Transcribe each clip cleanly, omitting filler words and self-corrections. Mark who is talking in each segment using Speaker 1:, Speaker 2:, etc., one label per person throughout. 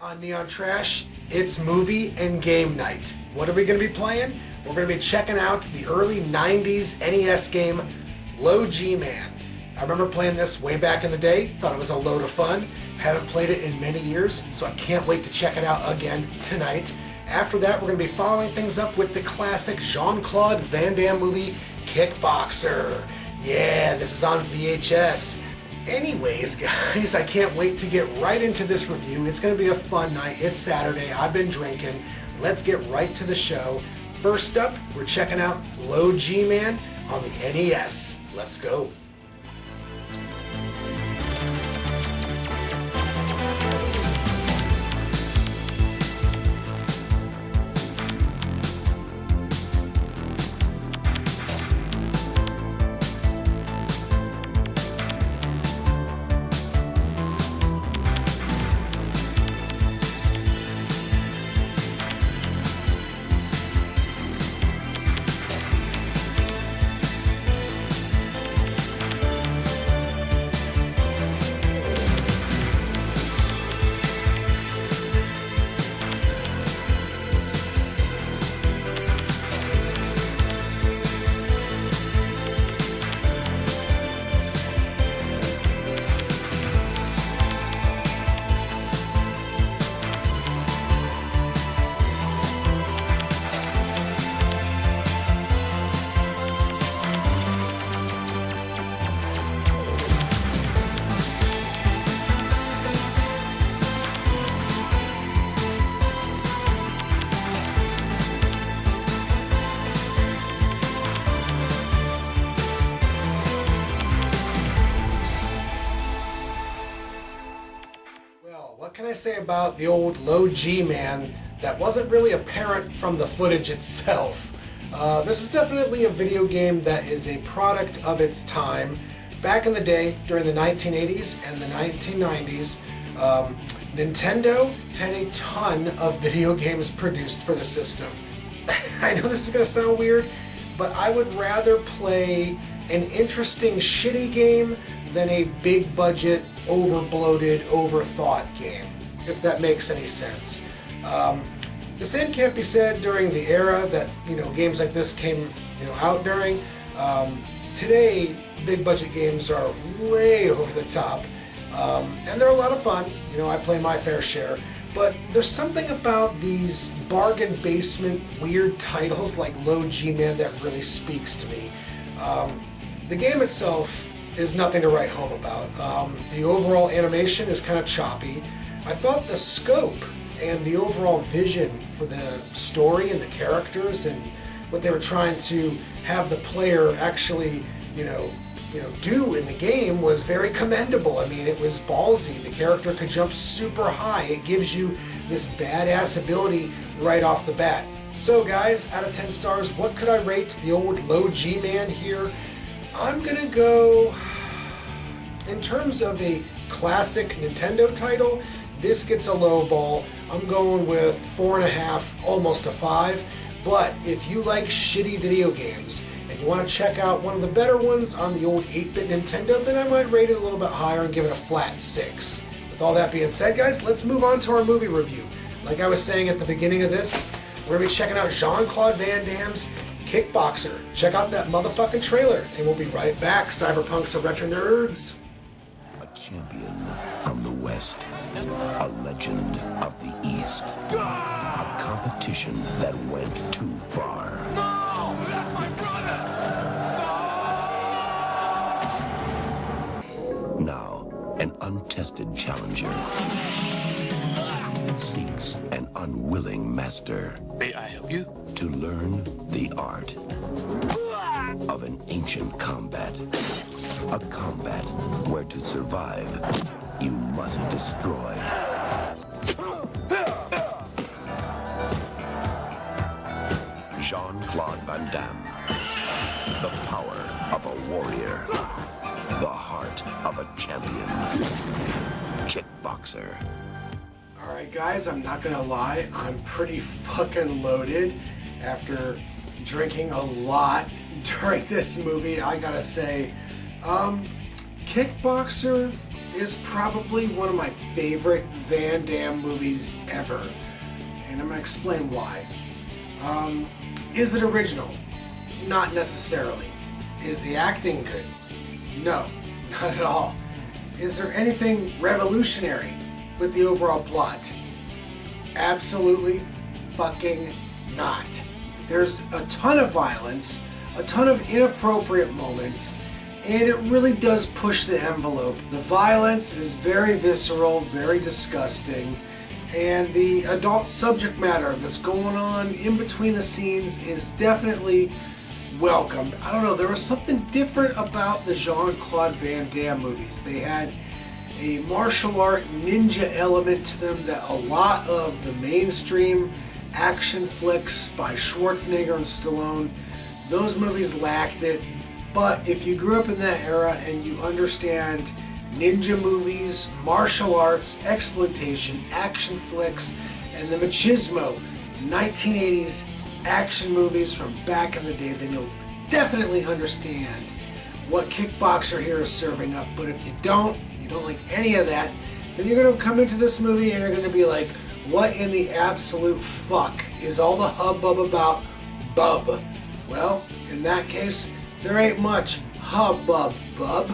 Speaker 1: On Neon Trash, it's movie and game night. What are we going to be playing? We're going to be checking out the early 90s NES game, Low G-Man. I remember playing this way back in the day, thought it was a load of fun. Haven't played it in many years, so I can't wait to check it out again tonight. After that, we're going to be following things up with the classic Jean-Claude Van Damme movie, Kickboxer. Yeah, this is on VHS. Anyways, guys, I can't wait to get right into this review. It's going to be a fun night. It's Saturday. I've been drinking. Let's get right to the show. First up, we're checking out Low G-Man on the NES. Let's go. What can I say about the old Low G-Man that wasn't really apparent from the footage itself? This is definitely a video game that is a product of its time. Back in the day, during the 1980s and the 1990s, Nintendo had a ton of video games produced for the system. I know this is going to sound weird, but I would rather play an interesting shitty game than a big budget, over-bloated, overthought game, if that makes any sense. The same can't be said during the era that games like this came out during. Today, big budget games are way over the top, and they're a lot of fun. I play my fair share, but there's something about these bargain basement weird titles like Low G-Man that really speaks to me. The game itself is nothing to write home about. The overall animation is kind of choppy. I thought the scope and the overall vision for the story and the characters and what they were trying to have the player actually, do in the game was very commendable. I mean, it was ballsy. The character could jump super high. It gives you this badass ability right off the bat. So guys, out of 10 stars, what could I rate the old Low G-Man here? I'm gonna go, in terms of a classic Nintendo title, this gets a low ball. I'm going with 4.5, almost a 5. But if you like shitty video games and you want to check out one of the better ones on the old 8-bit Nintendo, then I might rate it a little bit higher and give it a flat 6. With all that being said, guys, let's move on to our movie review. Like I was saying at the beginning of this, we're going to be checking out Jean-Claude Van Damme's Kickboxer. Check out that motherfucking trailer, and we'll be right back, Cyberpunks and Retro Nerds.
Speaker 2: A champion from the West, a legend of the East, a competition that went too far.
Speaker 3: No! That's my brother! No!
Speaker 2: Now, an untested challenger seeks an unwilling master.
Speaker 3: May I help you?
Speaker 2: To learn the art of an ancient combat. A combat where to survive, you must destroy. Jean-Claude Van Damme. The power of a warrior. The heart of a champion. Kickboxer.
Speaker 1: Alright guys, I'm not gonna lie, I'm pretty fucking loaded after drinking a lot during this movie. I gotta say, Kickboxer is probably one of my favorite Van Damme movies ever. And I'm going to explain why. Is it original? Not necessarily. Is the acting good? No, not at all. Is there anything revolutionary with the overall plot? Absolutely fucking not. There's a ton of violence, a ton of inappropriate moments, and it really does push the envelope. The violence is very visceral, very disgusting, and the adult subject matter that's going on in between the scenes is definitely welcomed. I don't know, there was something different about the Jean-Claude Van Damme movies. They had a martial art ninja element to them that a lot of the mainstream action flicks by Schwarzenegger and Stallone, those movies lacked it. But if you grew up in that era and you understand ninja movies, martial arts, exploitation, action flicks, and the machismo 1980s action movies from back in the day, then you'll definitely understand what Kickboxer here is serving up. But if you don't like any of that, then you're going to come into this movie and you're going to be like, what in the absolute fuck is all the hubbub about bub? Well, in that case, there ain't much hubbub bub.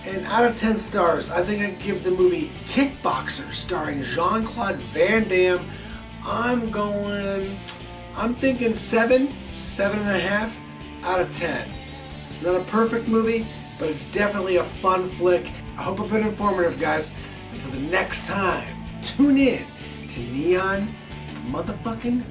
Speaker 1: And out of 10 stars, I think I'd give the movie Kickboxer, starring Jean-Claude Van Damme, I'm thinking 7.5 out of 10. It's not a perfect movie, but it's definitely a fun flick. I hope I've been informative, guys. Until the next time, tune in to Neon motherfucking